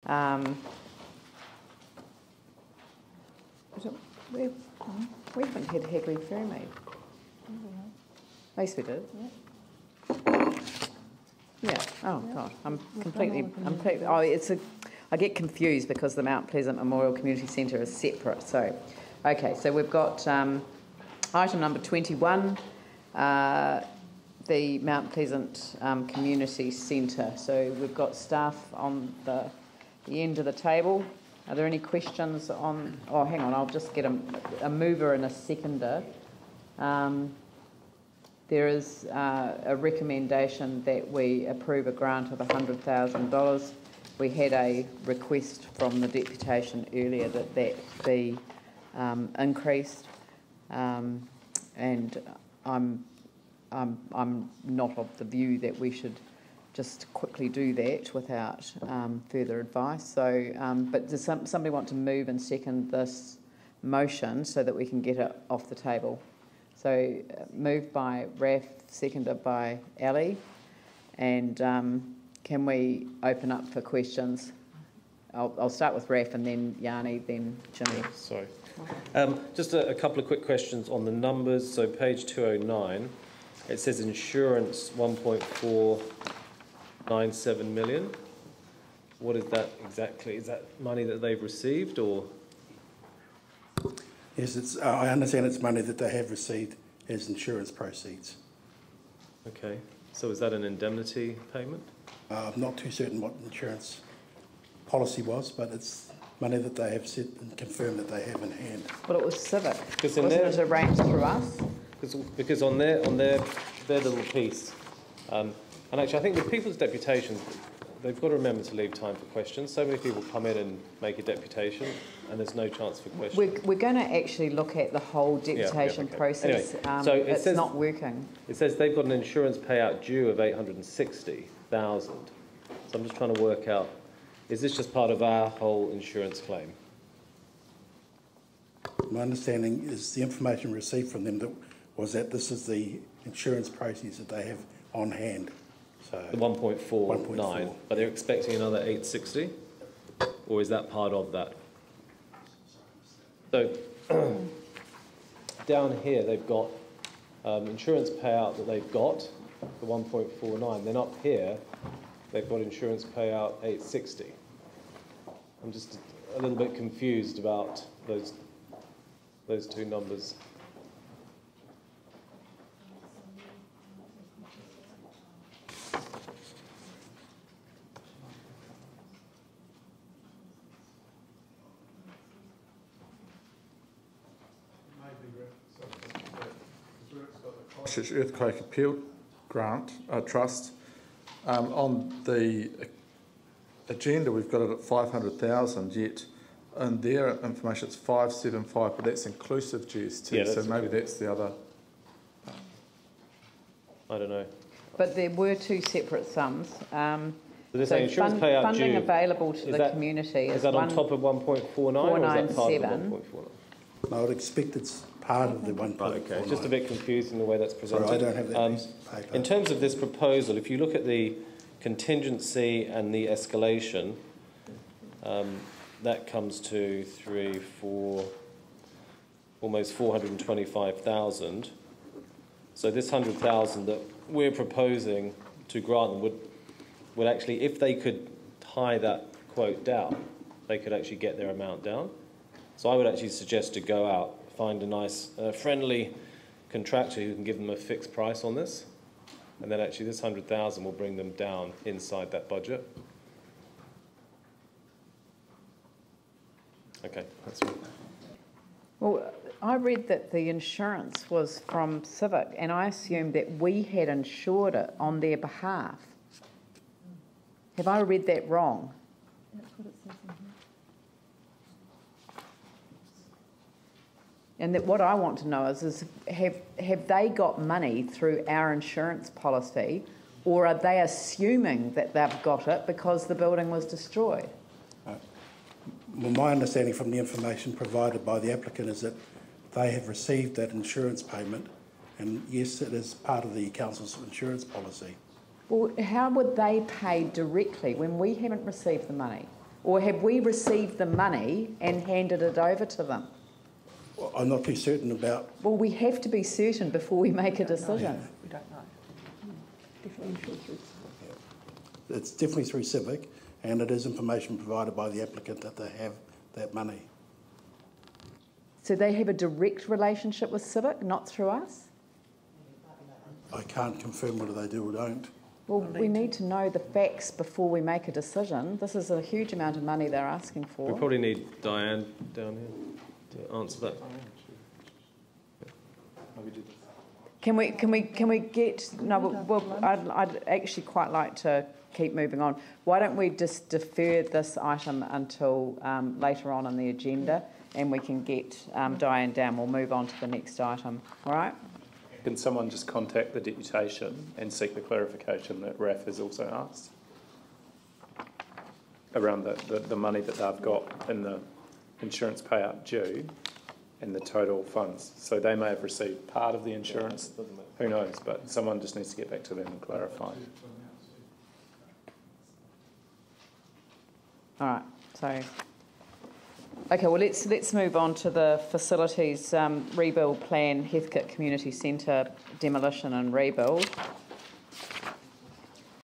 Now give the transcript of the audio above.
We haven't had Hagley Fairmead. Yes, we did. Yeah. Oh God, I'm completely. Oh, I get confused because the Mount Pleasant Memorial Community Centre is separate. So, okay. So we've got item number 21, the Mount Pleasant Community Centre. So we've got staff on the end of the table. Are there any questions on... Oh, hang on, I'll just get a mover and a seconder. There is a recommendation that we approve a grant of $100,000. We had a request from the deputation earlier that be increased, and I'm not of the view that we should just quickly do that without further advice. So, but does somebody want to move and second this motion so that we can get it off the table? So, moved by Raf, seconded by Ali, and can we open up for questions? I'll start with Raf and then Yanni, then Jimmy. Sorry. Just a couple of quick questions on the numbers. So, page 209, it says insurance 1.497 million. What is that exactly? Is that money that they've received, or? Yes, I understand it's money that they have received as insurance proceeds. Okay, so is that an indemnity payment? I'm not too certain what insurance policy was, but it's money that they have said and confirmed that they have in hand. Well, it was Civic. Wasn't it arranged through us? Because on their little piece, and actually I think with people's deputations, they've got to remember to leave time for questions. So many people come in and make a deputation, and there's no chance for questions. We're going to actually look at the whole deputation process. Anyway, so it's not working. It says they've got an insurance payout due of $860,000. So I'm just trying to work out, is this just part of our whole insurance claim? My understanding is the information received from them was that this is the insurance proceeds that they have on hand. So the 1.49, but they're expecting another 860, or is that part of that? So down here they've got insurance payout that they've got, the 1.49. Then up here they've got insurance payout 860. I'm just a little bit confused about those two numbers. Earthquake Appeal Grant Trust. On the agenda, we've got it at 500,000. Yet, in their information, it's 575, but that's inclusive GST. Yeah, so maybe that's the other. I don't know. But there were two separate sums. So insurance payout funding due, available to the community is that on top of 1.49 or is that part of the 1.49? I would expect it's part of the 1.49. Right, okay. It's just a bit confusing the way that's presented. Sorry, I don't have that piece of paper. In terms of this proposal, if you look at the contingency and the escalation, that comes to almost 425,000. So this 100,000 that we're proposing to grant them would actually, if they could tie that quote down, they could actually get their amount down. So I would actually suggest to go out, find a nice, friendly contractor who can give them a fixed price on this, and then actually this 100,000 will bring them down inside that budget. Okay, that's right. Well, I read that the insurance was from Civic, and I assumed that we had insured it on their behalf. Have I read that wrong? That's what it says in here. And that what I want to know is have they got money through our insurance policy, or are they assuming that they've got it because the building was destroyed? Well, my understanding from the information provided by the applicant is that they have received that insurance payment, and yes, it is part of the council's insurance policy. Well, how would they pay directly when we haven't received the money? Or have we received the money and handed it over to them? Well, I'm not too certain about, Well, we have to be certain before we make a decision. We don't know. Definitely through. it's definitely through Civic, and it is information provided by the applicant that they have that money. So they have a direct relationship with Civic, not through us? I can't confirm whether they do or don't. Well, we need to know the facts before we make a decision. This is a huge amount of money they're asking for. We probably need Diane down here to answer that. Can we get, no, well, I'd actually quite like to keep moving on. Why don't we just defer this item until later on in the agenda, and we can get Diane down. We'll move on to the next item, all right? Can someone just contact the deputation and seek the clarification that RAF has also asked around the money that they've got in the insurance payout due and the total funds? So they may have received part of the insurance, who knows, but someone just needs to get back to them and clarify. All right, so, okay, well, let's move on to the facilities rebuild plan, Heathcote Community Centre demolition and rebuild.